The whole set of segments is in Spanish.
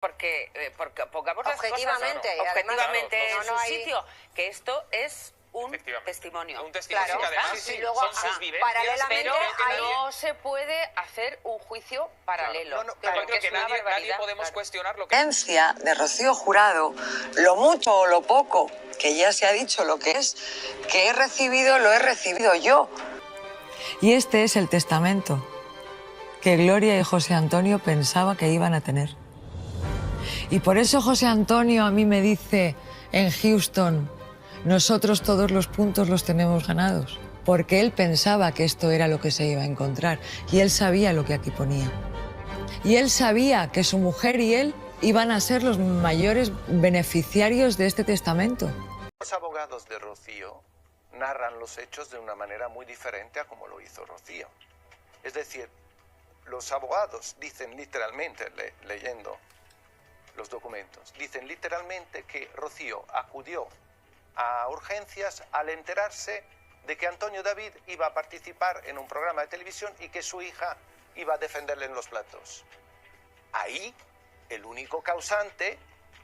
porque pongamos las cosas objetivamente en su sitio, que esto es un testimonio. Un testimonio que además y luego, son sus vivencias. Paralelamente, no se puede hacer un juicio paralelo. Claro, creo que nadie podemos cuestionar lo que... La evidencia de Rocío Jurado, lo mucho o lo poco, que ya se ha dicho lo que es, que he recibido, lo he recibido yo. Y este es el testamento que Gloria y José Antonio pensaba que iban a tener. Y por eso José Antonio a mí me dice en Houston, nosotros todos los puntos los tenemos ganados, porque él pensaba que esto era lo que se iba a encontrar y él sabía lo que aquí ponía. Y él sabía que su mujer y él iban a ser los mayores beneficiarios de este testamento. Los abogados de Rocío narran los hechos de una manera muy diferente a como lo hizo Rocío. Es decir, los abogados dicen literalmente, leyendo los documentos, dicen literalmente que Rocío acudió a urgencias al enterarse de que Antonio David iba a participar en un programa de televisión y que su hija iba a defenderle en los platos. Ahí, el único causante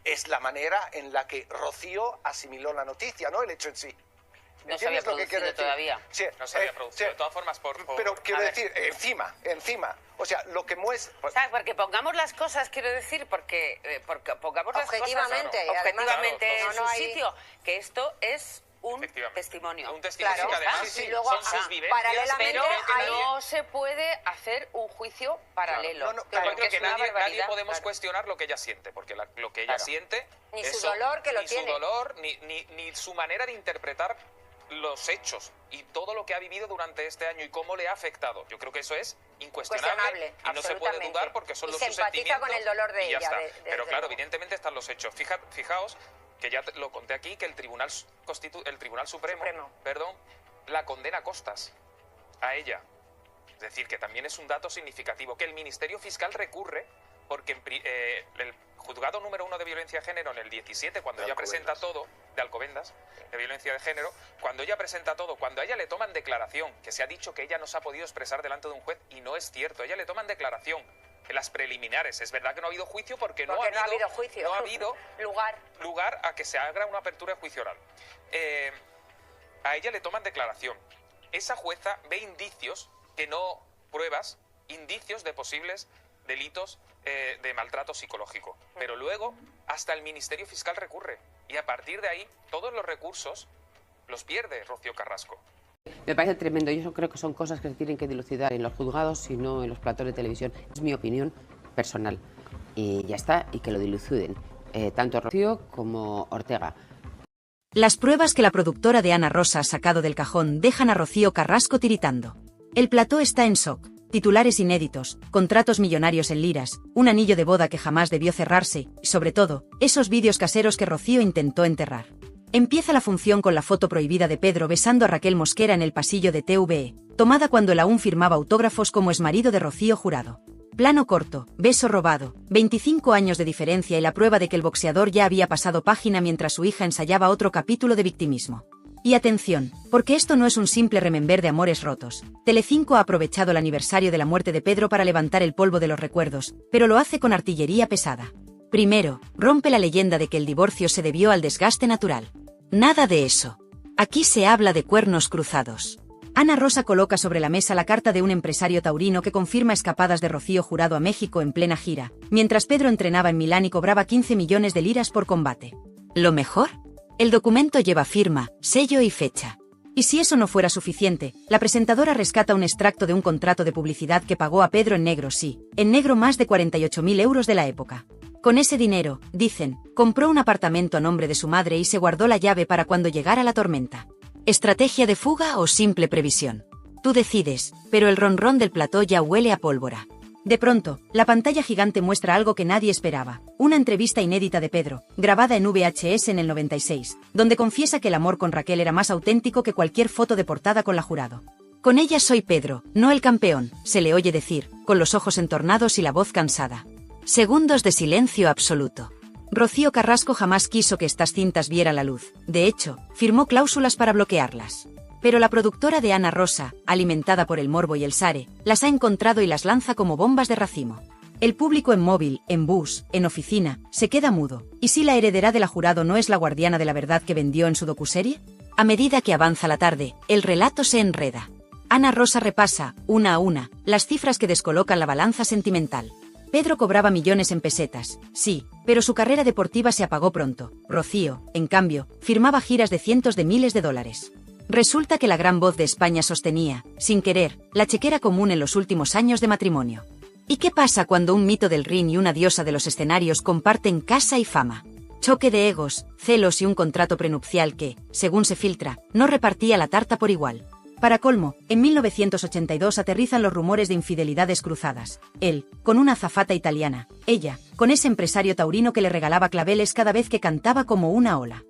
es la manera en la que Rocío asimiló la noticia, no el hecho en sí. No se había producido todavía. Sí, no se había producido. Sí. De todas formas, pero quiero decir, encima. O sea, lo que muestra... O sea, porque pongamos las cosas, quiero decir, porque pongamos las cosas objetivamente en su sitio, que esto es un testimonio. Un testimonio que además y luego, son sus vivencias. Paralelamente, no se puede hacer un juicio paralelo. Claro, creo que nadie podemos cuestionar lo que ella siente, porque lo que ella siente... Ni su dolor, que lo tiene. Ni su dolor, ni su manera de interpretar los hechos y todo lo que ha vivido durante este año y cómo le ha afectado. Yo creo que eso es incuestionable y no se puede dudar porque son los sus sentimientos. Con el dolor de ella. Pero claro, evidentemente están los hechos. Fijaos que ya lo conté aquí, que el Tribunal Supremo, la condena a costas a ella. Es decir, que también es un dato significativo, que el Ministerio Fiscal recurre porque el juzgado número 1 de violencia de género en el 17, cuando ella presenta todo, de Alcobendas, de violencia de género, cuando ella presenta todo, cuando a ella le toman declaración, que se ha dicho que ella no se ha podido expresar delante de un juez, y no es cierto, a ella le toman declaración en las preliminares. Es verdad que no ha habido juicio porque no ha habido lugar a que se haga una apertura de juicio oral. A ella le toman declaración. Esa jueza ve indicios, que no pruebas, indicios de posibles delitos de maltrato psicológico. Pero luego hasta el Ministerio Fiscal recurre y a partir de ahí todos los recursos los pierde Rocío Carrasco. Me parece tremendo. Yo creo que son cosas que se tienen que dilucidar en los juzgados y no en los platos de televisión. Es mi opinión personal. Y ya está, y que lo diluciden. Tanto Rocío como Ortega. Las pruebas que la productora de Ana Rosa ha sacado del cajón dejan a Rocío Carrasco tiritando. El plató está en shock. Titulares inéditos, contratos millonarios en liras, un anillo de boda que jamás debió cerrarse, y sobre todo, esos vídeos caseros que Rocío intentó enterrar. Empieza la función con la foto prohibida de Pedro besando a Raquel Mosquera en el pasillo de TVE, tomada cuando él aún firmaba autógrafos como exmarido de Rocío Jurado. Plano corto, beso robado, 25 años de diferencia y la prueba de que el boxeador ya había pasado página mientras su hija ensayaba otro capítulo de victimismo. Y atención, porque esto no es un simple remember de amores rotos. Telecinco ha aprovechado el aniversario de la muerte de Pedro para levantar el polvo de los recuerdos, pero lo hace con artillería pesada. Primero, rompe la leyenda de que el divorcio se debió al desgaste natural. Nada de eso. Aquí se habla de cuernos cruzados. Ana Rosa coloca sobre la mesa la carta de un empresario taurino que confirma escapadas de Rocío Jurado a México en plena gira, mientras Pedro entrenaba en Milán y cobraba 15 millones de liras por combate. ¿Lo mejor? El documento lleva firma, sello y fecha. Y si eso no fuera suficiente, la presentadora rescata un extracto de un contrato de publicidad que pagó a Pedro en negro, en negro más de 48.000 euros de la época. Con ese dinero, dicen, compró un apartamento a nombre de su madre y se guardó la llave para cuando llegara la tormenta. ¿Estrategia de fuga o simple previsión? Tú decides, pero el ronrón del plató ya huele a pólvora. De pronto, la pantalla gigante muestra algo que nadie esperaba, una entrevista inédita de Pedro, grabada en VHS en el 96, donde confiesa que el amor con Raquel era más auténtico que cualquier foto de portada con la Jurado. Con ella soy Pedro, no el campeón, se le oye decir, con los ojos entornados y la voz cansada. Segundos de silencio absoluto. Rocío Carrasco jamás quiso que estas cintas vieran la luz, de hecho, firmó cláusulas para bloquearlas. Pero la productora de Ana Rosa, alimentada por el morbo y el sare, las ha encontrado y las lanza como bombas de racimo. El público en móvil, en bus, en oficina, se queda mudo. ¿Y si la heredera de la Jurado no es la guardiana de la verdad que vendió en su docuserie? A medida que avanza la tarde, el relato se enreda. Ana Rosa repasa, una a una, las cifras que descolocan la balanza sentimental. Pedro cobraba millones en pesetas, sí, pero su carrera deportiva se apagó pronto. Rocío, en cambio, firmaba giras de cientos de miles de dólares. Resulta que la gran voz de España sostenía, sin querer, la chequera común en los últimos años de matrimonio. ¿Y qué pasa cuando un mito del ring y una diosa de los escenarios comparten casa y fama? Choque de egos, celos y un contrato prenupcial que, según se filtra, no repartía la tarta por igual. Para colmo, en 1982 aterrizan los rumores de infidelidades cruzadas. Él, con una azafata italiana. Ella, con ese empresario taurino que le regalaba claveles cada vez que cantaba como una ola.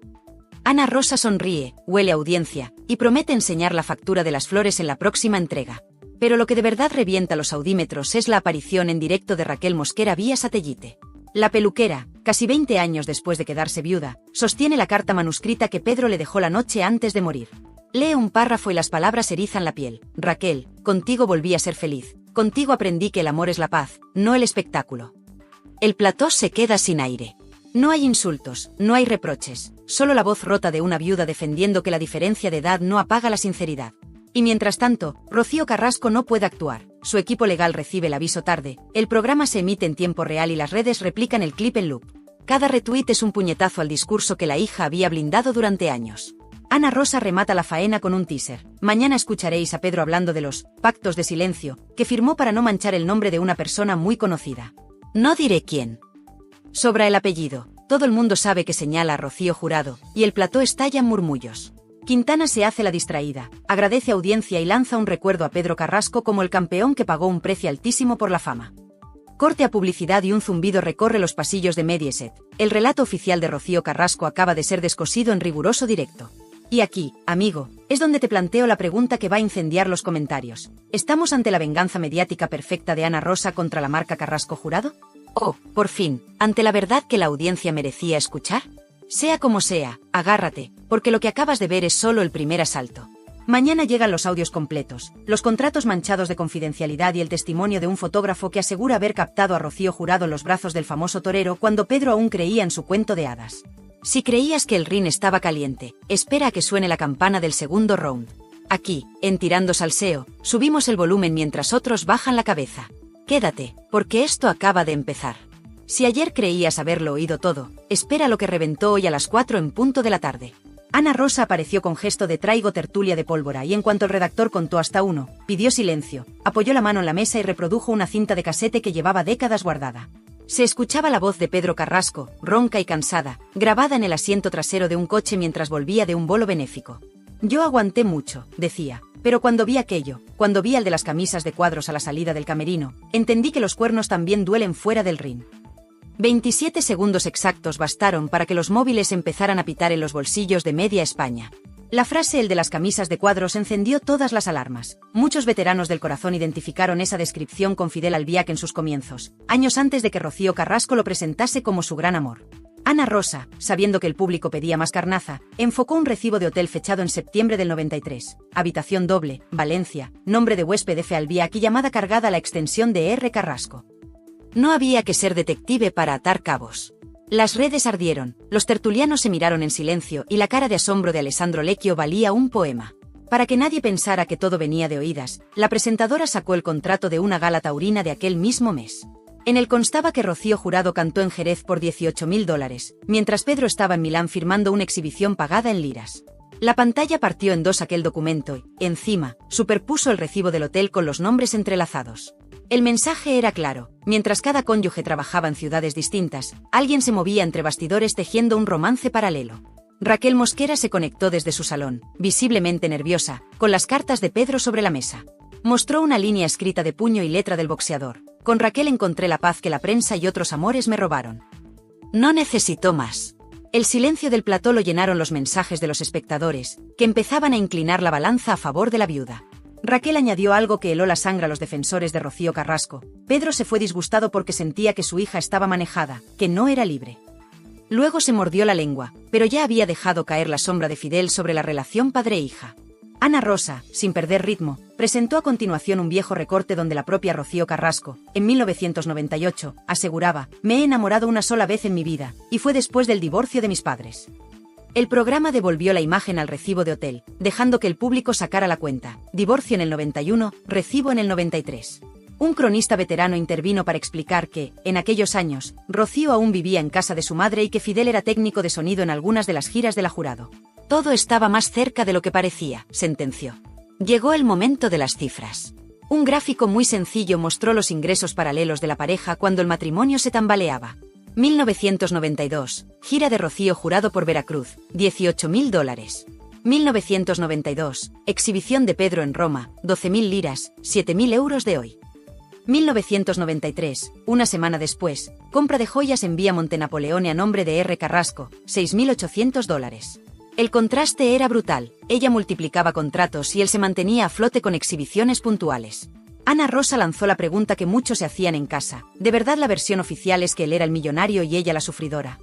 Ana Rosa sonríe, huele a audiencia, y promete enseñar la factura de las flores en la próxima entrega. Pero lo que de verdad revienta los audímetros es la aparición en directo de Raquel Mosquera vía satélite. La peluquera, casi 20 años después de quedarse viuda, sostiene la carta manuscrita que Pedro le dejó la noche antes de morir. Lee un párrafo y las palabras erizan la piel. Raquel, contigo volví a ser feliz. Contigo aprendí que el amor es la paz, no el espectáculo. El plató se queda sin aire. No hay insultos, no hay reproches, solo la voz rota de una viuda defendiendo que la diferencia de edad no apaga la sinceridad. Y mientras tanto, Rocío Carrasco no puede actuar, su equipo legal recibe el aviso tarde, el programa se emite en tiempo real y las redes replican el clip en loop. Cada retweet es un puñetazo al discurso que la hija había blindado durante años. Ana Rosa remata la faena con un teaser. Mañana escucharéis a Pedro hablando de los pactos de silencio, que firmó para no manchar el nombre de una persona muy conocida. No diré quién. Sobra el apellido, todo el mundo sabe que señala a Rocío Jurado, y el plató estalla en murmullos. Quintana se hace la distraída, agradece audiencia y lanza un recuerdo a Pedro Carrasco como el campeón que pagó un precio altísimo por la fama. Corte a publicidad y un zumbido recorre los pasillos de Mediaset. El relato oficial de Rocío Carrasco acaba de ser descosido en riguroso directo. Y aquí, amigo, es donde te planteo la pregunta que va a incendiar los comentarios. ¿Estamos ante la venganza mediática perfecta de Ana Rosa contra la marca Carrasco Jurado? ¿O, por fin, ante la verdad que la audiencia merecía escuchar? Sea como sea, agárrate, porque lo que acabas de ver es solo el primer asalto. Mañana llegan los audios completos, los contratos manchados de confidencialidad y el testimonio de un fotógrafo que asegura haber captado a Rocío Jurado en los brazos del famoso torero cuando Pedro aún creía en su cuento de hadas. Si creías que el ring estaba caliente, espera a que suene la campana del segundo round. Aquí, en Tirando Salseo, subimos el volumen mientras otros bajan la cabeza. Quédate, porque esto acaba de empezar. Si ayer creías haberlo oído todo, espera lo que reventó hoy a las 4 en punto de la tarde. Ana Rosa apareció con gesto de traigo tertulia de pólvora y en cuanto el redactor contó hasta 1, pidió silencio, apoyó la mano en la mesa y reprodujo una cinta de casete que llevaba décadas guardada. Se escuchaba la voz de Pedro Carrasco, ronca y cansada, grabada en el asiento trasero de un coche mientras volvía de un bolo benéfico. Yo aguanté mucho, decía, pero cuando vi aquello, cuando vi al de las camisas de cuadros a la salida del camerino, entendí que los cuernos también duelen fuera del ring. 27 segundos exactos bastaron para que los móviles empezaran a pitar en los bolsillos de media España. La frase el de las camisas de cuadros encendió todas las alarmas. Muchos veteranos del corazón identificaron esa descripción con Fidel Albiac en sus comienzos, años antes de que Rocío Carrasco lo presentase como su gran amor. Ana Rosa, sabiendo que el público pedía más carnaza, enfocó un recibo de hotel fechado en septiembre del 93. Habitación doble, Valencia, nombre de huésped F. Albiac y llamada cargada a la extensión de R. Carrasco. No había que ser detective para atar cabos. Las redes ardieron, los tertulianos se miraron en silencio y la cara de asombro de Alessandro Lecchio valía un poema. Para que nadie pensara que todo venía de oídas, la presentadora sacó el contrato de una gala taurina de aquel mismo mes. En él constaba que Rocío Jurado cantó en Jerez por $18.000, mientras Pedro estaba en Milán firmando una exhibición pagada en liras. La pantalla partió en dos aquel documento y, encima, superpuso el recibo del hotel con los nombres entrelazados. El mensaje era claro, mientras cada cónyuge trabajaba en ciudades distintas, alguien se movía entre bastidores tejiendo un romance paralelo. Raquel Mosquera se conectó desde su salón, visiblemente nerviosa, con las cartas de Pedro sobre la mesa. Mostró una línea escrita de puño y letra del boxeador. Con Raquel encontré la paz que la prensa y otros amores me robaron. No necesitó más. El silencio del plató lo llenaron los mensajes de los espectadores, que empezaban a inclinar la balanza a favor de la viuda. Raquel añadió algo que heló la sangre a los defensores de Rocío Carrasco. Pedro se fue disgustado porque sentía que su hija estaba manejada, que no era libre. Luego se mordió la lengua, pero ya había dejado caer la sombra de Fidel sobre la relación padre-hija. Ana Rosa, sin perder ritmo, presentó a continuación un viejo recorte donde la propia Rocío Carrasco, en 1998, aseguraba: «Me he enamorado una sola vez en mi vida, y fue después del divorcio de mis padres». El programa devolvió la imagen al recibo de hotel, dejando que el público sacara la cuenta: divorcio en el 91, recibo en el 93. Un cronista veterano intervino para explicar que, en aquellos años, Rocío aún vivía en casa de su madre y que Fidel era técnico de sonido en algunas de las giras de la Jurado. Todo estaba más cerca de lo que parecía, sentenció. Llegó el momento de las cifras. Un gráfico muy sencillo mostró los ingresos paralelos de la pareja cuando el matrimonio se tambaleaba. 1992, gira de Rocío Jurado por Veracruz, $18.000. 1992, exhibición de Pedro en Roma, 12.000 liras, 7.000 euros de hoy. 1993, una semana después, compra de joyas en Vía Montenapoleone a nombre de R. Carrasco, $6.800. El contraste era brutal, ella multiplicaba contratos y él se mantenía a flote con exhibiciones puntuales. Ana Rosa lanzó la pregunta que muchos se hacían en casa: ¿de verdad la versión oficial es que él era el millonario y ella la sufridora?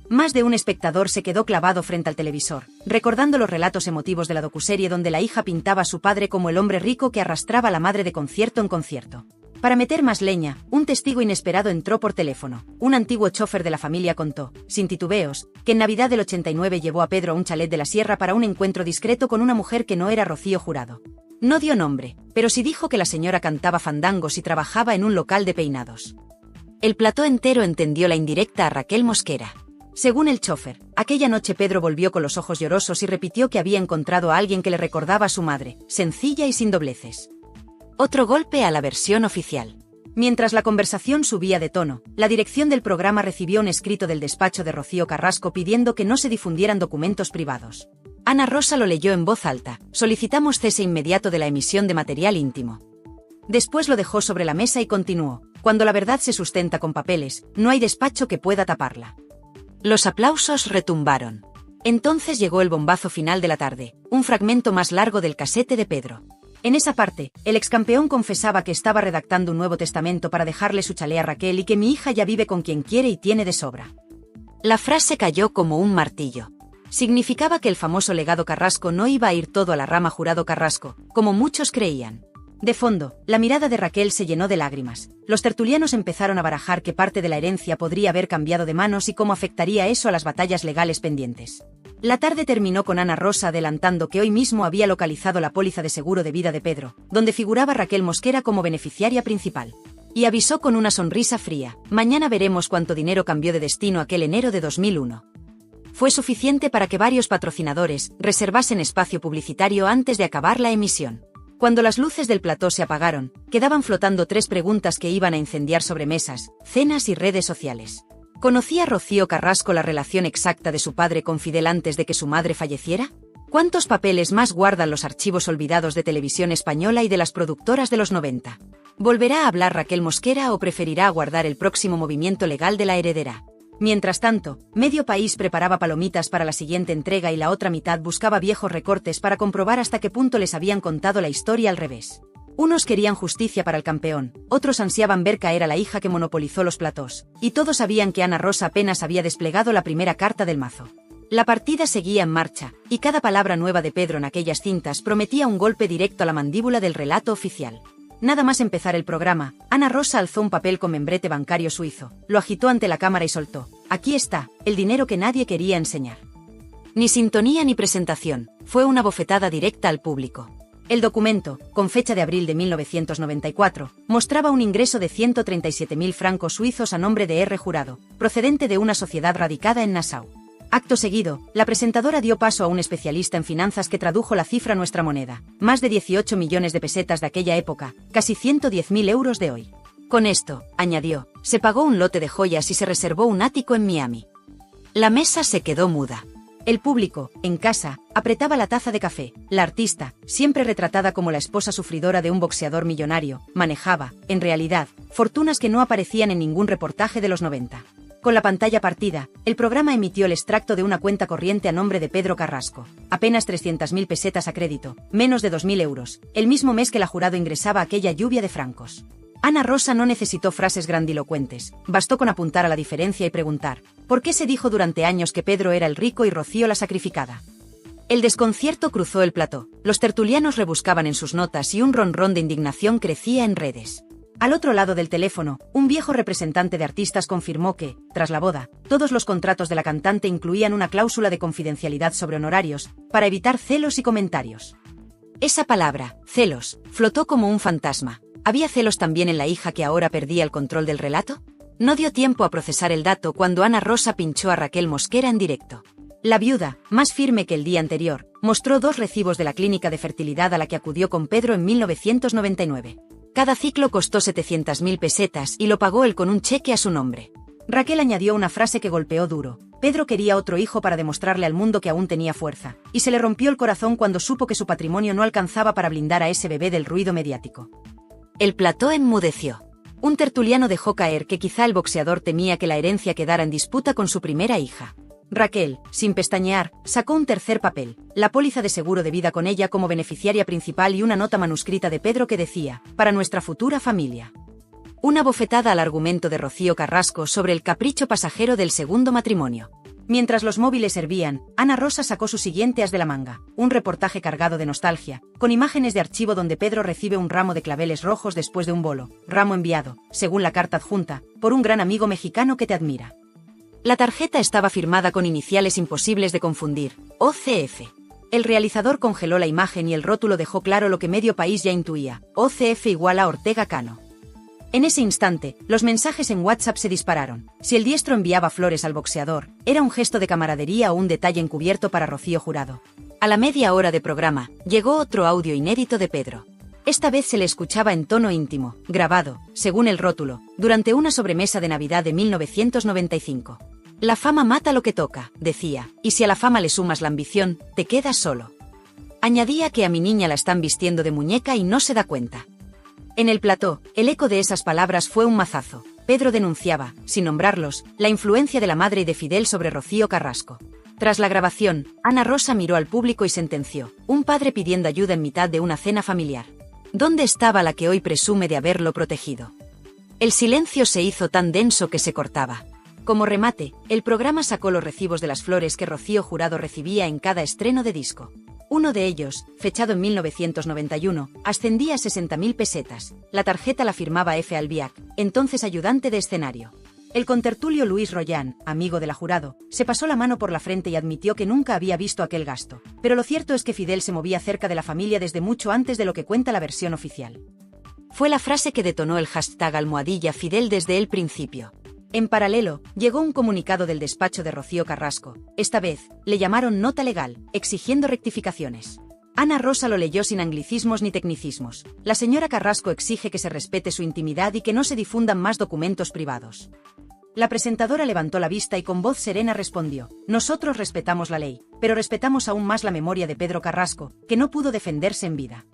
Más de un espectador se quedó clavado frente al televisor, recordando los relatos emotivos de la docuserie donde la hija pintaba a su padre como el hombre rico que arrastraba a la madre de concierto en concierto. Para meter más leña, un testigo inesperado entró por teléfono. Un antiguo chofer de la familia contó, sin titubeos, que en Navidad del 89 llevó a Pedro a un chalet de la Sierra para un encuentro discreto con una mujer que no era Rocío Jurado. No dio nombre, pero sí dijo que la señora cantaba fandangos y trabajaba en un local de peinados. El plató entero entendió la indirecta a Raquel Mosquera. Según el chofer, aquella noche Pedro volvió con los ojos llorosos y repitió que había encontrado a alguien que le recordaba a su madre, sencilla y sin dobleces. Otro golpe a la versión oficial. Mientras la conversación subía de tono, la dirección del programa recibió un escrito del despacho de Rocío Carrasco pidiendo que no se difundieran documentos privados. Ana Rosa lo leyó en voz alta: solicitamos cese inmediato de la emisión de material íntimo. Después lo dejó sobre la mesa y continuó: cuando la verdad se sustenta con papeles, no hay despacho que pueda taparla. Los aplausos retumbaron. Entonces llegó el bombazo final de la tarde, un fragmento más largo del casete de Pedro. En esa parte, el excampeón confesaba que estaba redactando un nuevo testamento para dejarle su chalet a Raquel y que mi hija ya vive con quien quiere y tiene de sobra. La frase cayó como un martillo. Significaba que el famoso legado Carrasco no iba a ir todo a la rama Jurado Carrasco, como muchos creían. De fondo, la mirada de Raquel se llenó de lágrimas. Los tertulianos empezaron a barajar qué parte de la herencia podría haber cambiado de manos y cómo afectaría eso a las batallas legales pendientes. La tarde terminó con Ana Rosa adelantando que hoy mismo había localizado la póliza de seguro de vida de Pedro, donde figuraba Raquel Mosquera como beneficiaria principal. Y avisó con una sonrisa fría: mañana veremos cuánto dinero cambió de destino aquel enero de 2001. Fue suficiente para que varios patrocinadores reservasen espacio publicitario antes de acabar la emisión. Cuando las luces del plató se apagaron, quedaban flotando 3 preguntas que iban a incendiar sobremesas, cenas y redes sociales. ¿Conocía Rocío Carrasco la relación exacta de su padre con Fidel antes de que su madre falleciera? ¿Cuántos papeles más guardan los archivos olvidados de Televisión Española y de las productoras de los 90? ¿Volverá a hablar Raquel Mosquera o preferirá guardar el próximo movimiento legal de la heredera? Mientras tanto, medio país preparaba palomitas para la siguiente entrega y la otra mitad buscaba viejos recortes para comprobar hasta qué punto les habían contado la historia al revés. Unos querían justicia para el campeón, otros ansiaban ver caer a la hija que monopolizó los platós, y todos sabían que Ana Rosa apenas había desplegado la primera carta del mazo. La partida seguía en marcha, y cada palabra nueva de Pedro en aquellas cintas prometía un golpe directo a la mandíbula del relato oficial. Nada más empezar el programa, Ana Rosa alzó un papel con membrete bancario suizo, lo agitó ante la cámara y soltó: aquí está, el dinero que nadie quería enseñar. Ni sintonía ni presentación, fue una bofetada directa al público. El documento, con fecha de abril de 1994, mostraba un ingreso de 137.000 francos suizos a nombre de R. Jurado, procedente de una sociedad radicada en Nassau. Acto seguido, la presentadora dio paso a un especialista en finanzas que tradujo la cifra a nuestra moneda: más de 18 millones de pesetas de aquella época, casi 110.000 euros de hoy. Con esto, añadió, se pagó un lote de joyas y se reservó un ático en Miami. La mesa se quedó muda. El público, en casa, apretaba la taza de café. La artista, siempre retratada como la esposa sufridora de un boxeador millonario, manejaba, en realidad, fortunas que no aparecían en ningún reportaje de los 90. Con la pantalla partida, el programa emitió el extracto de una cuenta corriente a nombre de Pedro Carrasco. Apenas 300.000 pesetas a crédito, menos de 2.000 euros, el mismo mes que la Jurado ingresaba aquella lluvia de francos. Ana Rosa no necesitó frases grandilocuentes, bastó con apuntar a la diferencia y preguntar: ¿por qué se dijo durante años que Pedro era el rico y Rocío la sacrificada? El desconcierto cruzó el plató. Los tertulianos rebuscaban en sus notas y un ronrón de indignación crecía en redes. Al otro lado del teléfono, un viejo representante de artistas confirmó que, tras la boda, todos los contratos de la cantante incluían una cláusula de confidencialidad sobre honorarios, para evitar celos y comentarios. Esa palabra, celos, flotó como un fantasma. ¿Había celos también en la hija que ahora perdía el control del relato? No dio tiempo a procesar el dato cuando Ana Rosa pinchó a Raquel Mosquera en directo. La viuda, más firme que el día anterior, mostró 2 recibos de la clínica de fertilidad a la que acudió con Pedro en 1999. Cada ciclo costó 700.000 pesetas y lo pagó él con un cheque a su nombre. Raquel añadió una frase que golpeó duro. Pedro quería otro hijo para demostrarle al mundo que aún tenía fuerza, y se le rompió el corazón cuando supo que su patrimonio no alcanzaba para blindar a ese bebé del ruido mediático. El plató enmudeció. Un tertuliano dejó caer que quizá el boxeador temía que la herencia quedara en disputa con su primera hija. Raquel, sin pestañear, sacó un tercer papel, la póliza de seguro de vida con ella como beneficiaria principal y una nota manuscrita de Pedro que decía, para nuestra futura familia. Una bofetada al argumento de Rocío Carrasco sobre el capricho pasajero del segundo matrimonio. Mientras los móviles hervían, Ana Rosa sacó su siguiente as de la manga, un reportaje cargado de nostalgia, con imágenes de archivo donde Pedro recibe un ramo de claveles rojos después de un bolo, ramo enviado, según la carta adjunta, por un gran amigo mexicano que te admira. La tarjeta estaba firmada con iniciales imposibles de confundir, OCF. El realizador congeló la imagen y el rótulo dejó claro lo que medio país ya intuía, OCF igual a Ortega Cano. En ese instante, los mensajes en WhatsApp se dispararon. Si el diestro enviaba flores al boxeador, era un gesto de camaradería o un detalle encubierto para Rocío Jurado. A la media hora de programa, llegó otro audio inédito de Pedro. Esta vez se le escuchaba en tono íntimo, grabado, según el rótulo, durante una sobremesa de Navidad de 1995. La fama mata lo que toca, decía, y si a la fama le sumas la ambición, te quedas solo. Añadía que a mi niña la están vistiendo de muñeca y no se da cuenta. En el plató, el eco de esas palabras fue un mazazo. Pedro denunciaba, sin nombrarlos, la influencia de la madre y de Fidel sobre Rocío Carrasco. Tras la grabación, Ana Rosa miró al público y sentenció, un padre pidiendo ayuda en mitad de una cena familiar. ¿Dónde estaba la que hoy presume de haberlo protegido? El silencio se hizo tan denso que se cortaba. Como remate, el programa sacó los recibos de las flores que Rocío Jurado recibía en cada estreno de disco. Uno de ellos, fechado en 1991, ascendía a 60.000 pesetas. La tarjeta la firmaba F. Albiac, entonces ayudante de escenario. El contertulio Luis Rollán, amigo de la Jurado, se pasó la mano por la frente y admitió que nunca había visto aquel gasto. Pero lo cierto es que Fidel se movía cerca de la familia desde mucho antes de lo que cuenta la versión oficial. Fue la frase que detonó el hashtag #Fidel desde el principio. En paralelo, llegó un comunicado del despacho de Rocío Carrasco. Esta vez, le llamaron nota legal, exigiendo rectificaciones. Ana Rosa lo leyó sin anglicismos ni tecnicismos. La señora Carrasco exige que se respete su intimidad y que no se difundan más documentos privados. La presentadora levantó la vista y con voz serena respondió, nosotros respetamos la ley, pero respetamos aún más la memoria de Pedro Carrasco, que no pudo defenderse en vida.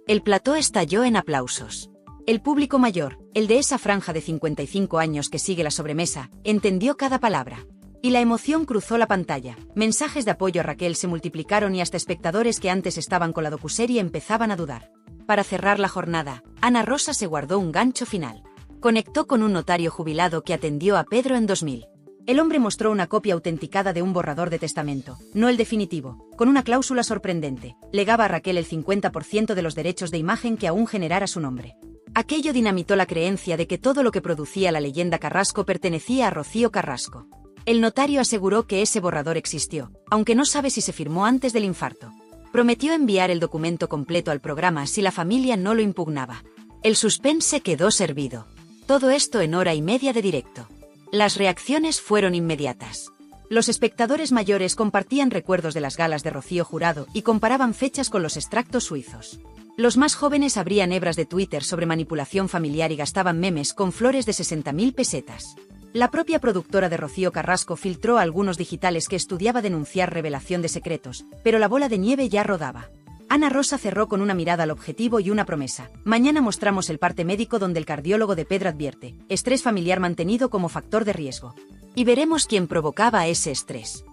El plató estalló en aplausos. El público mayor, el de esa franja de 55 años que sigue la sobremesa, entendió cada palabra. Y la emoción cruzó la pantalla. Mensajes de apoyo a Raquel se multiplicaron y hasta espectadores que antes estaban con la docuserie empezaban a dudar. Para cerrar la jornada, Ana Rosa se guardó un gancho final. Conectó con un notario jubilado que atendió a Pedro en 2000. El hombre mostró una copia autenticada de un borrador de testamento, no el definitivo, con una cláusula sorprendente. Legaba a Raquel el 50% de los derechos de imagen que aún generara su nombre. Aquello dinamitó la creencia de que todo lo que producía la leyenda Carrasco pertenecía a Rocío Carrasco. El notario aseguró que ese borrador existió, aunque no sabe si se firmó antes del infarto. Prometió enviar el documento completo al programa si la familia no lo impugnaba. El suspense quedó servido. Todo esto en hora y media de directo. Las reacciones fueron inmediatas. Los espectadores mayores compartían recuerdos de las galas de Rocío Jurado y comparaban fechas con los extractos suizos. Los más jóvenes abrían hebras de Twitter sobre manipulación familiar y gastaban memes con flores de 60.000 pesetas. La propia productora de Rocío Carrasco filtró a algunos digitales que estudiaba denunciar revelación de secretos, pero la bola de nieve ya rodaba. Ana Rosa cerró con una mirada al objetivo y una promesa. Mañana mostramos el parte médico donde el cardiólogo de Pedro advierte, estrés familiar mantenido como factor de riesgo. Y veremos quién provocaba ese estrés.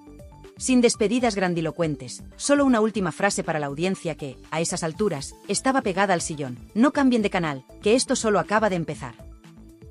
Sin despedidas grandilocuentes, solo una última frase para la audiencia que, a esas alturas, estaba pegada al sillón. No cambien de canal, que esto solo acaba de empezar.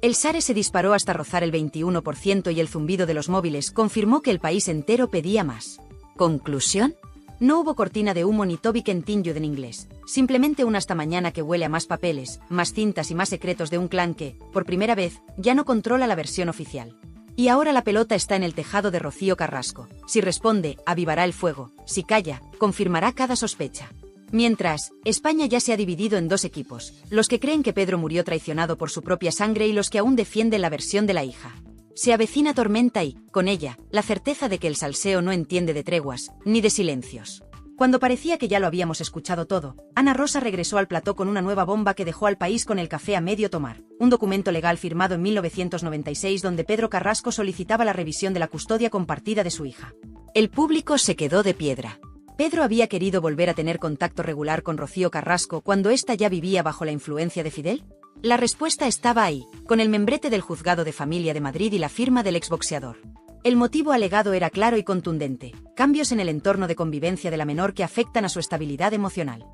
El SARE se disparó hasta rozar el 21% y el zumbido de los móviles confirmó que el país entero pedía más. ¿Conclusión? No hubo cortina de humo ni Toby Continued en inglés. Simplemente un hasta mañana que huele a más papeles, más cintas y más secretos de un clan que, por primera vez, ya no controla la versión oficial. Y ahora la pelota está en el tejado de Rocío Carrasco. Si responde, avivará el fuego. Si calla, confirmará cada sospecha. Mientras, España ya se ha dividido en dos equipos, los que creen que Pedro murió traicionado por su propia sangre y los que aún defienden la versión de la hija. Se avecina tormenta y, con ella, la certeza de que el salseo no entiende de treguas, ni de silencios. Cuando parecía que ya lo habíamos escuchado todo, Ana Rosa regresó al plató con una nueva bomba que dejó al país con el café a medio tomar. Un documento legal firmado en 1996 donde Pedro Carrasco solicitaba la revisión de la custodia compartida de su hija. El público se quedó de piedra. Pedro había querido volver a tener contacto regular con Rocío Carrasco cuando ésta ya vivía bajo la influencia de Fidel. La respuesta estaba ahí, con el membrete del Juzgado de Familia de Madrid y la firma del exboxeador. El motivo alegado era claro y contundente: cambios en el entorno de convivencia de la menor que afectan a su estabilidad emocional.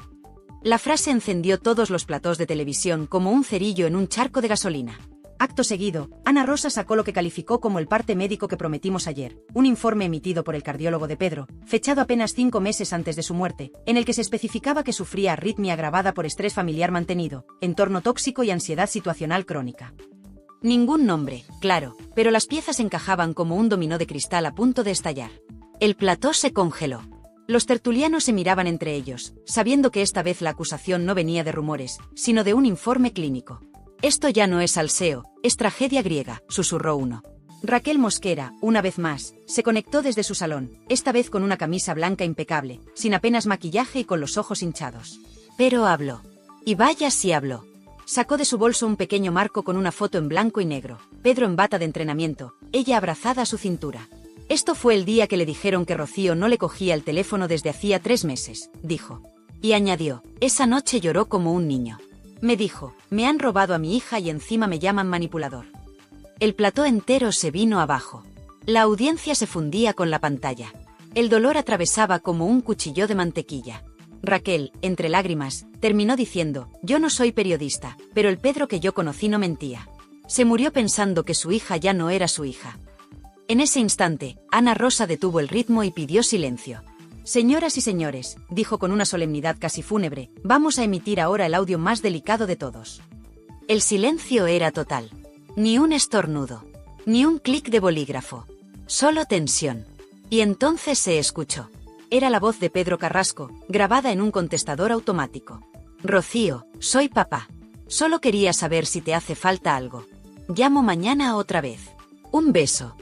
La frase encendió todos los platós de televisión como un cerillo en un charco de gasolina. Acto seguido, Ana Rosa sacó lo que calificó como el parte médico que prometimos ayer, un informe emitido por el cardiólogo de Pedro, fechado apenas 5 meses antes de su muerte, en el que se especificaba que sufría arritmia agravada por estrés familiar mantenido, entorno tóxico y ansiedad situacional crónica. Ningún nombre, claro, pero las piezas encajaban como un dominó de cristal a punto de estallar. El plató se congeló. Los tertulianos se miraban entre ellos, sabiendo que esta vez la acusación no venía de rumores, sino de un informe clínico. Esto ya no es salseo, es tragedia griega, susurró uno. Raquel Mosquera, una vez más, se conectó desde su salón, esta vez con una camisa blanca impecable, sin apenas maquillaje y con los ojos hinchados. Pero habló. Y vaya si habló. Sacó de su bolso un pequeño marco con una foto en blanco y negro, Pedro en bata de entrenamiento, ella abrazada a su cintura. Esto fue el día que le dijeron que Rocío no le cogía el teléfono desde hacía 3 meses, dijo. Y añadió, esa noche lloró como un niño. Me dijo, me han robado a mi hija y encima me llaman manipulador. El plató entero se vino abajo. La audiencia se fundía con la pantalla. El dolor atravesaba como un cuchillo de mantequilla. Raquel, entre lágrimas, terminó diciendo, yo no soy periodista, pero el Pedro que yo conocí no mentía. Se murió pensando que su hija ya no era su hija. En ese instante, Ana Rosa detuvo el ritmo y pidió silencio. Señoras y señores, dijo con una solemnidad casi fúnebre, vamos a emitir ahora el audio más delicado de todos. El silencio era total. Ni un estornudo. Ni un clic de bolígrafo. Solo tensión. Y entonces se escuchó. Era la voz de Pedro Carrasco, grabada en un contestador automático. Rocío, soy papá. Solo quería saber si te hace falta algo. Llamo mañana otra vez. Un beso.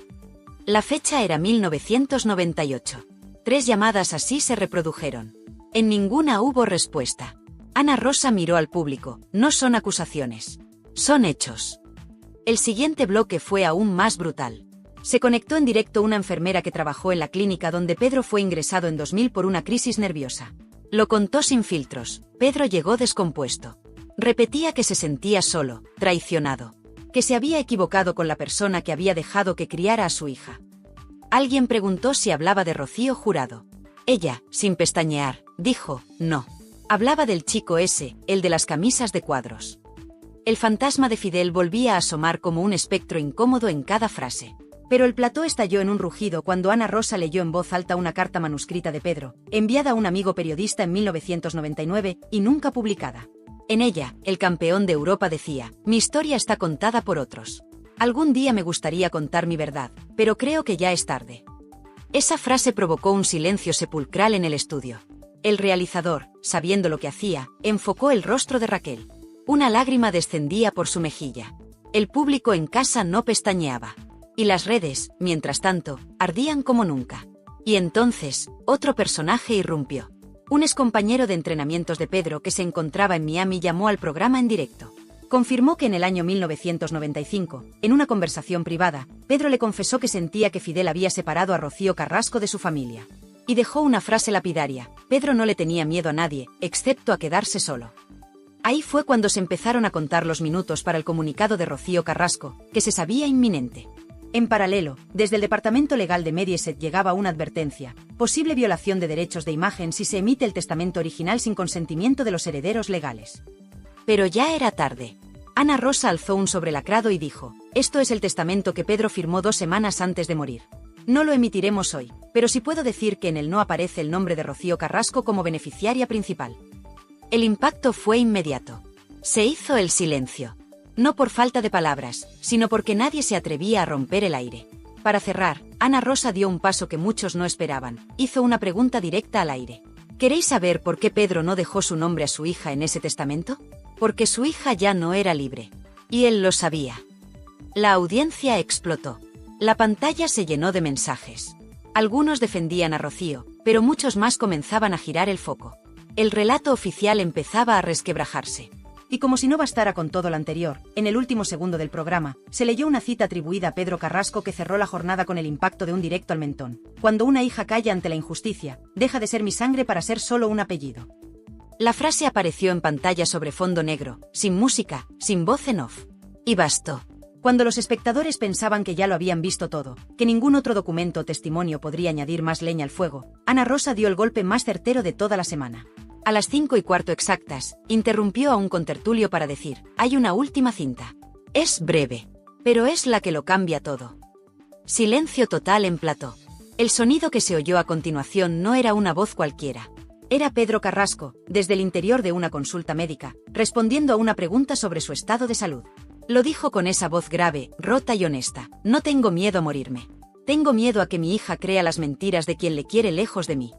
La fecha era 1998. 3 llamadas así se reprodujeron. En ninguna hubo respuesta. Ana Rosa miró al público. No son acusaciones. Son hechos. El siguiente bloque fue aún más brutal. Se conectó en directo una enfermera que trabajó en la clínica donde Pedro fue ingresado en 2000 por una crisis nerviosa. Lo contó sin filtros. Pedro llegó descompuesto. Repetía que se sentía solo, traicionado. Que se había equivocado con la persona que había dejado que criara a su hija. Alguien preguntó si hablaba de Rocío Jurado. Ella, sin pestañear, dijo, no. Hablaba del chico ese, el de las camisas de cuadros. El fantasma de Fidel volvía a asomar como un espectro incómodo en cada frase. Pero el plató estalló en un rugido cuando Ana Rosa leyó en voz alta una carta manuscrita de Pedro, enviada a un amigo periodista en 1999 y nunca publicada. En ella, el campeón de Europa decía, mi historia está contada por otros. Algún día me gustaría contar mi verdad, pero creo que ya es tarde. Esa frase provocó un silencio sepulcral en el estudio. El realizador, sabiendo lo que hacía, enfocó el rostro de Raquel. Una lágrima descendía por su mejilla. El público en casa no pestañeaba. Y las redes, mientras tanto, ardían como nunca. Y entonces, otro personaje irrumpió. Un excompañero de entrenamientos de Pedro que se encontraba en Miami llamó al programa en directo. Confirmó que en el año 1995, en una conversación privada, Pedro le confesó que sentía que Fidel había separado a Rocío Carrasco de su familia. Y dejó una frase lapidaria, Pedro no le tenía miedo a nadie, excepto a quedarse solo. Ahí fue cuando se empezaron a contar los minutos para el comunicado de Rocío Carrasco, que se sabía inminente. En paralelo, desde el departamento legal de Mediaset llegaba una advertencia, posible violación de derechos de imagen si se emite el testamento original sin consentimiento de los herederos legales. Pero ya era tarde. Ana Rosa alzó un sobrelacrado y dijo, esto es el testamento que Pedro firmó 2 semanas antes de morir. No lo emitiremos hoy, pero sí puedo decir que en él no aparece el nombre de Rocío Carrasco como beneficiaria principal. El impacto fue inmediato. Se hizo el silencio. No por falta de palabras, sino porque nadie se atrevía a romper el aire. Para cerrar, Ana Rosa dio un paso que muchos no esperaban. Hizo una pregunta directa al aire. ¿Queréis saber por qué Pedro no dejó su nombre a su hija en ese testamento? Porque su hija ya no era libre. Y él lo sabía. La audiencia explotó. La pantalla se llenó de mensajes. Algunos defendían a Rocío, pero muchos más comenzaban a girar el foco. El relato oficial empezaba a resquebrajarse. Y como si no bastara con todo lo anterior, en el último segundo del programa, se leyó una cita atribuida a Pedro Carrasco que cerró la jornada con el impacto de un directo al mentón. Cuando una hija calla ante la injusticia, deja de ser mi sangre para ser solo un apellido. La frase apareció en pantalla sobre fondo negro, sin música, sin voz en off. Y bastó. Cuando los espectadores pensaban que ya lo habían visto todo, que ningún otro documento o testimonio podría añadir más leña al fuego, Ana Rosa dio el golpe más certero de toda la semana. A las 5:15 exactas, interrumpió a un contertulio para decir, hay una última cinta. Es breve, pero es la que lo cambia todo. Silencio total en plató. El sonido que se oyó a continuación no era una voz cualquiera. Era Pedro Carrasco, desde el interior de una consulta médica, respondiendo a una pregunta sobre su estado de salud. Lo dijo con esa voz grave, rota y honesta. No tengo miedo a morirme. Tengo miedo a que mi hija crea las mentiras de quien le quiere lejos de mí.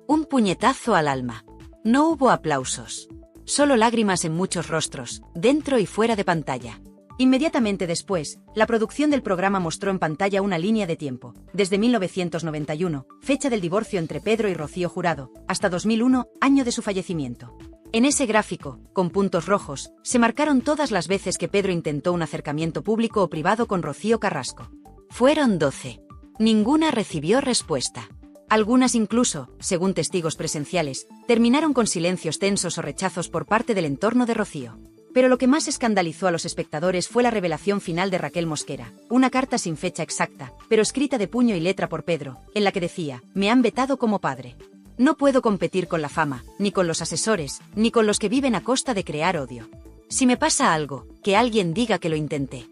Un puñetazo al alma. No hubo aplausos. Solo lágrimas en muchos rostros, dentro y fuera de pantalla. Inmediatamente después, la producción del programa mostró en pantalla una línea de tiempo, desde 1991, fecha del divorcio entre Pedro y Rocío Jurado, hasta 2001, año de su fallecimiento. En ese gráfico, con puntos rojos, se marcaron todas las veces que Pedro intentó un acercamiento público o privado con Rocío Carrasco. Fueron 12. Ninguna recibió respuesta. Algunas incluso, según testigos presenciales, terminaron con silencios tensos o rechazos por parte del entorno de Rocío. Pero lo que más escandalizó a los espectadores fue la revelación final de Raquel Mosquera, una carta sin fecha exacta, pero escrita de puño y letra por Pedro, en la que decía, me han vetado como padre. No puedo competir con la fama, ni con los asesores, ni con los que viven a costa de crear odio. Si me pasa algo, que alguien diga que lo intenté.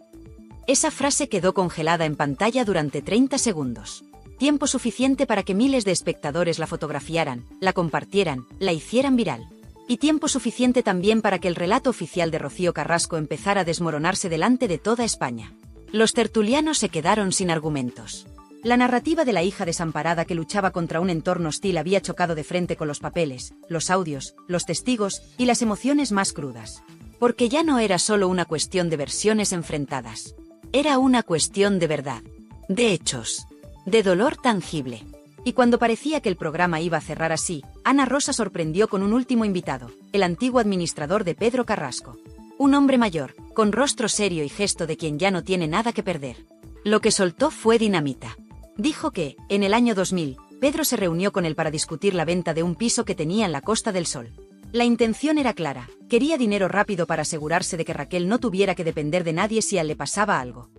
Esa frase quedó congelada en pantalla durante 30 segundos. Tiempo suficiente para que miles de espectadores la fotografiaran, la compartieran, la hicieran viral. Y tiempo suficiente también para que el relato oficial de Rocío Carrasco empezara a desmoronarse delante de toda España. Los tertulianos se quedaron sin argumentos. La narrativa de la hija desamparada que luchaba contra un entorno hostil había chocado de frente con los papeles, los audios, los testigos y las emociones más crudas. Porque ya no era solo una cuestión de versiones enfrentadas. Era una cuestión de verdad, de hechos, de dolor tangible. Y cuando parecía que el programa iba a cerrar así, Ana Rosa sorprendió con un último invitado, el antiguo administrador de Pedro Carrasco. Un hombre mayor, con rostro serio y gesto de quien ya no tiene nada que perder. Lo que soltó fue dinamita. Dijo que, en el año 2000, Pedro se reunió con él para discutir la venta de un piso que tenía en la Costa del Sol. La intención era clara, quería dinero rápido para asegurarse de que Raquel no tuviera que depender de nadie si a él le pasaba algo.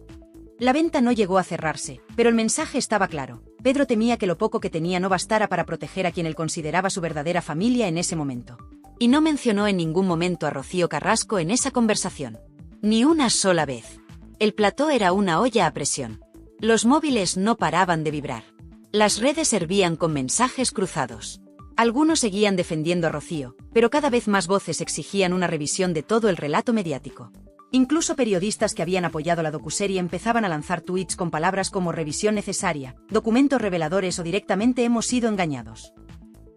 La venta no llegó a cerrarse, pero el mensaje estaba claro. Pedro temía que lo poco que tenía no bastara para proteger a quien él consideraba su verdadera familia en ese momento. Y no mencionó en ningún momento a Rocío Carrasco en esa conversación. Ni una sola vez. El plató era una olla a presión. Los móviles no paraban de vibrar. Las redes hervían con mensajes cruzados. Algunos seguían defendiendo a Rocío, pero cada vez más voces exigían una revisión de todo el relato mediático. Incluso periodistas que habían apoyado la docuserie empezaban a lanzar tweets con palabras como revisión necesaria, documentos reveladores o directamente hemos sido engañados.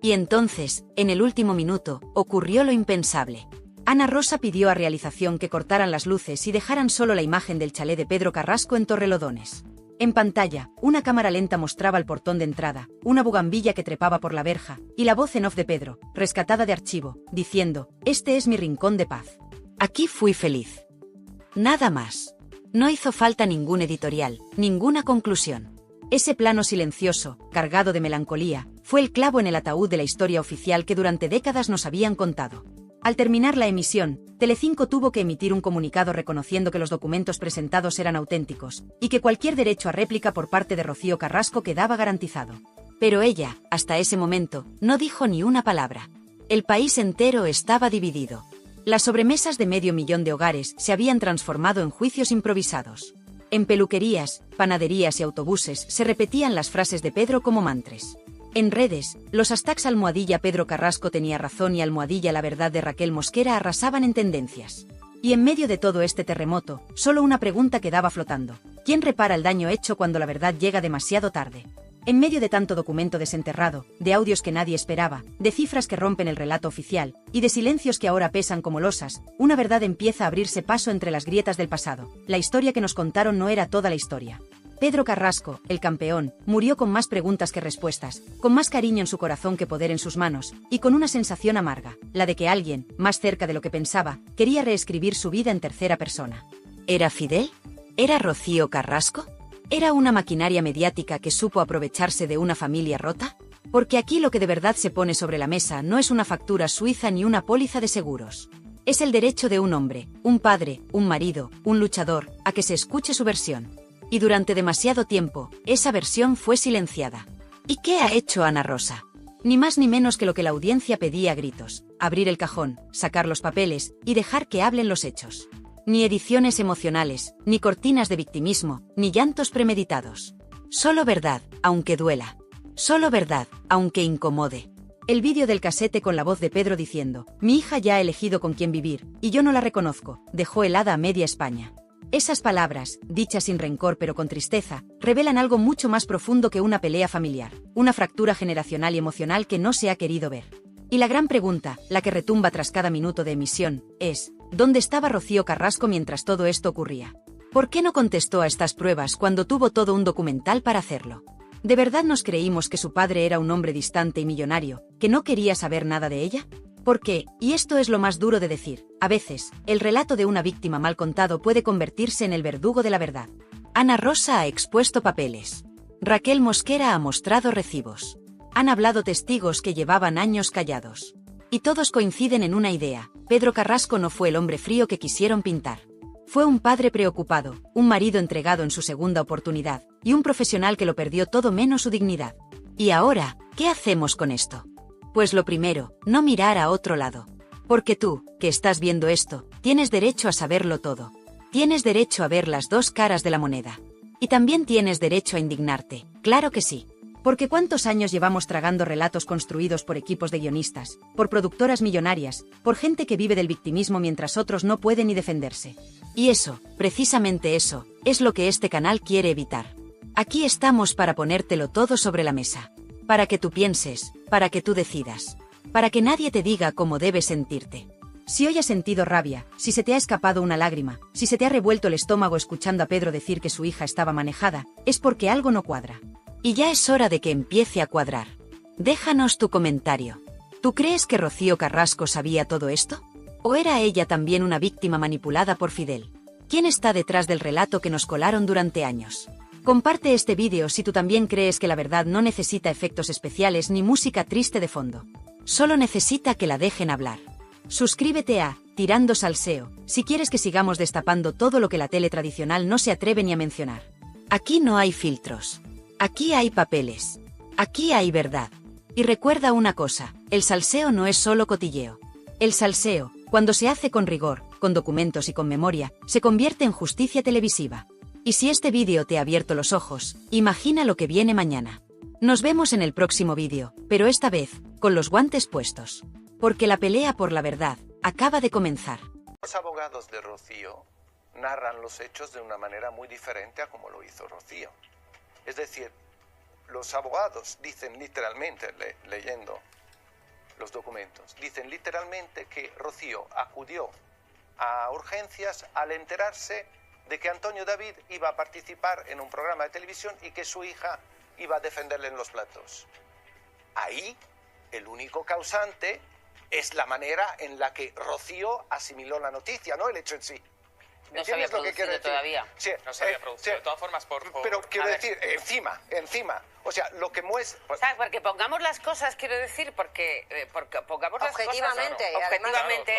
Y entonces, en el último minuto, ocurrió lo impensable. Ana Rosa pidió a realización que cortaran las luces y dejaran solo la imagen del chalet de Pedro Carrasco en Torrelodones. En pantalla, una cámara lenta mostraba el portón de entrada, una bugambilla que trepaba por la verja, y la voz en off de Pedro, rescatada de archivo, diciendo, este es mi rincón de paz. Aquí fui feliz. Nada más. No hizo falta ningún editorial, ninguna conclusión. Ese plano silencioso, cargado de melancolía, fue el clavo en el ataúd de la historia oficial que durante décadas nos habían contado. Al terminar la emisión, Telecinco tuvo que emitir un comunicado reconociendo que los documentos presentados eran auténticos, y que cualquier derecho a réplica por parte de Rocío Carrasco quedaba garantizado. Pero ella, hasta ese momento, no dijo ni una palabra. El país entero estaba dividido. Las sobremesas de 500.000 de hogares se habían transformado en juicios improvisados. En peluquerías, panaderías y autobuses se repetían las frases de Pedro como mantras. En redes, los hashtags almohadilla Pedro Carrasco tenía razón y almohadilla la verdad de Raquel Mosquera arrasaban en tendencias. Y en medio de todo este terremoto, solo una pregunta quedaba flotando. ¿Quién repara el daño hecho cuando la verdad llega demasiado tarde? En medio de tanto documento desenterrado, de audios que nadie esperaba, de cifras que rompen el relato oficial, y de silencios que ahora pesan como losas, una verdad empieza a abrirse paso entre las grietas del pasado. La historia que nos contaron no era toda la historia. Pedro Carrasco, el campeón, murió con más preguntas que respuestas, con más cariño en su corazón que poder en sus manos, y con una sensación amarga, la de que alguien, más cerca de lo que pensaba, quería reescribir su vida en tercera persona. ¿Era Fidel? ¿Era Rocío Carrasco? ¿Era una maquinaria mediática que supo aprovecharse de una familia rota? Porque aquí lo que de verdad se pone sobre la mesa no es una factura suiza ni una póliza de seguros. Es el derecho de un hombre, un padre, un marido, un luchador, a que se escuche su versión. Y durante demasiado tiempo, esa versión fue silenciada. ¿Y qué ha hecho Ana Rosa? Ni más ni menos que lo que la audiencia pedía a gritos: abrir el cajón, sacar los papeles y dejar que hablen los hechos. Ni ediciones emocionales, ni cortinas de victimismo, ni llantos premeditados. Solo verdad, aunque duela. Solo verdad, aunque incomode. El vídeo del casete con la voz de Pedro diciendo: mi hija ya ha elegido con quién vivir, y yo no la reconozco, dejó helada a media España. Esas palabras, dichas sin rencor pero con tristeza, revelan algo mucho más profundo que una pelea familiar, una fractura generacional y emocional que no se ha querido ver. Y la gran pregunta, la que retumba tras cada minuto de emisión, es: ¿dónde estaba Rocío Carrasco mientras todo esto ocurría? ¿Por qué no contestó a estas pruebas cuando tuvo todo un documental para hacerlo? ¿De verdad nos creímos que su padre era un hombre distante y millonario, que no quería saber nada de ella? Porque, y esto es lo más duro de decir, a veces, el relato de una víctima mal contado puede convertirse en el verdugo de la verdad. Ana Rosa ha expuesto papeles. Raquel Mosquera ha mostrado recibos. Han hablado testigos que llevaban años callados. Y todos coinciden en una idea: Pedro Carrasco no fue el hombre frío que quisieron pintar. Fue un padre preocupado, un marido entregado en su segunda oportunidad, y un profesional que lo perdió todo menos su dignidad. Y ahora, ¿qué hacemos con esto? Pues lo primero, no mirar a otro lado. Porque tú, que estás viendo esto, tienes derecho a saberlo todo. Tienes derecho a ver las dos caras de la moneda. Y también tienes derecho a indignarte, claro que sí. Porque ¿cuántos años llevamos tragando relatos construidos por equipos de guionistas, por productoras millonarias, por gente que vive del victimismo mientras otros no pueden ni defenderse? Y eso, precisamente eso, es lo que este canal quiere evitar. Aquí estamos para ponértelo todo sobre la mesa. Para que tú pienses, para que tú decidas. Para que nadie te diga cómo debes sentirte. Si hoy has sentido rabia, si se te ha escapado una lágrima, si se te ha revuelto el estómago escuchando a Pedro decir que su hija estaba manejada, es porque algo no cuadra. Y ya es hora de que empiece a cuadrar. Déjanos tu comentario. ¿Tú crees que Rocío Carrasco sabía todo esto? ¿O era ella también una víctima manipulada por Fidel? ¿Quién está detrás del relato que nos colaron durante años? Comparte este vídeo si tú también crees que la verdad no necesita efectos especiales ni música triste de fondo. Solo necesita que la dejen hablar. Suscríbete a Tirando Salseo si quieres que sigamos destapando todo lo que la tele tradicional no se atreve ni a mencionar. Aquí no hay filtros. Aquí hay papeles. Aquí hay verdad. Y recuerda una cosa, el salseo no es solo cotilleo. El salseo, cuando se hace con rigor, con documentos y con memoria, se convierte en justicia televisiva. Y si este vídeo te ha abierto los ojos, imagina lo que viene mañana. Nos vemos en el próximo vídeo, pero esta vez, con los guantes puestos. Porque la pelea por la verdad acaba de comenzar. Los abogados de Rocío narran los hechos de una manera muy diferente a como lo hizo Rocío. Es decir, los abogados dicen literalmente, leyendo los documentos, dicen literalmente que Rocío acudió a urgencias al enterarse de que Antonio David iba a participar en un programa de televisión y que su hija iba a defenderle en los platos. Ahí, el único causante es la manera en la que Rocío asimiló la noticia, no el hecho en sí. No se había producido todavía. Sí, no se había producido. Sí. De todas formas, Pero quiero decir, encima. O sea, lo que muestra... O sea, porque pongamos las cosas, quiero decir, porque pongamos las cosas objetivamente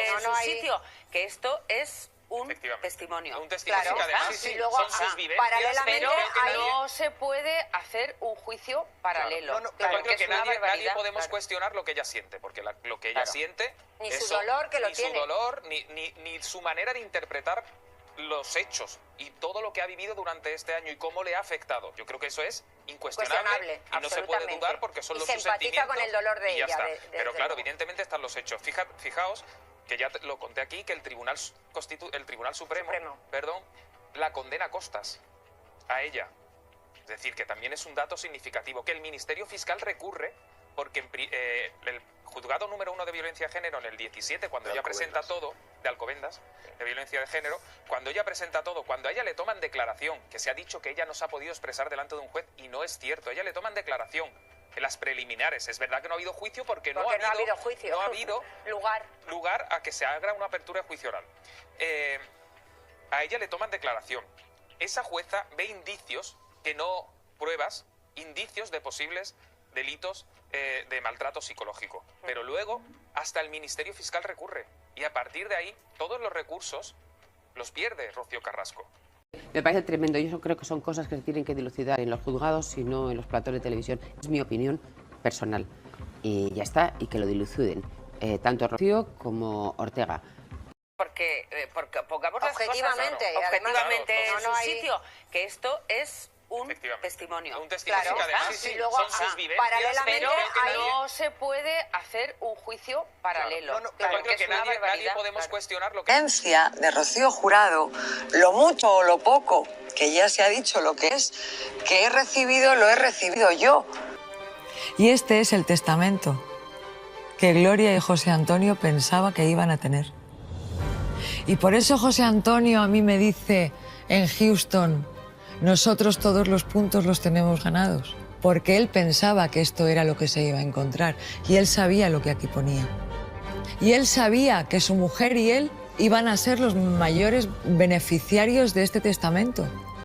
en su sitio, que esto es un testimonio. Un testimonio, claro, que además y luego, son sus vivencias. Paralelamente, pero no se puede hacer un juicio paralelo. Claro. Yo creo que nadie podemos cuestionar lo que ella siente, porque lo que ella siente ni eso, su dolor que lo ni tiene. Su dolor, ni su manera de interpretar los hechos y todo lo que ha vivido durante este año y cómo le ha afectado. Yo creo que eso es incuestionable y no se puede dudar porque son los sentimientos con el dolor de y ya ella. Está. Pero claro, evidentemente están los hechos. Fijaos que ya lo conté aquí, que el Tribunal Supremo, la condena a costas a ella. Es decir, que también es un dato significativo, que el Ministerio Fiscal recurre porque el juzgado número 1 de violencia de género en el 17, cuando ella presenta todo, de Alcobendas, de violencia de género, cuando ella presenta todo, cuando a ella le toman declaración, que se ha dicho que ella no se ha podido expresar delante de un juez, y no es cierto, a ella le toman declaración en las preliminares. Es verdad que no ha habido juicio porque no ha habido lugar a que se haga una apertura de juicio oral. A ella le toman declaración. Esa jueza ve indicios, que no pruebas, indicios de posibles delitos de maltrato psicológico. Pero luego hasta el Ministerio Fiscal recurre y a partir de ahí todos los recursos los pierde Rocío Carrasco. Me parece tremendo. Yo creo que son cosas que se tienen que dilucidar en los juzgados y no en los platos de televisión. Es mi opinión personal. Y ya está, y que lo diluciden. Tanto Rocío como Ortega. Porque pongamos las cosas objetivamente en su sitio, que esto es un testimonio. Un testimonio que además y luego, son sus vivencias. Pero no se puede hacer un juicio paralelo. Claro, que nadie podemos cuestionar lo que... La sentencia de Rocío Jurado, lo mucho o lo poco, que ya se ha dicho lo que es, que he recibido, lo he recibido yo. Y este es el testamento que Gloria y José Antonio pensaba que iban a tener. Y por eso José Antonio a mí me dice en Houston: nosotros todos los puntos los tenemos ganados, porque él pensaba que esto era lo que se iba a encontrar y él sabía lo que aquí ponía. Y él sabía que su mujer y él iban a ser los mayores beneficiarios de este testamento.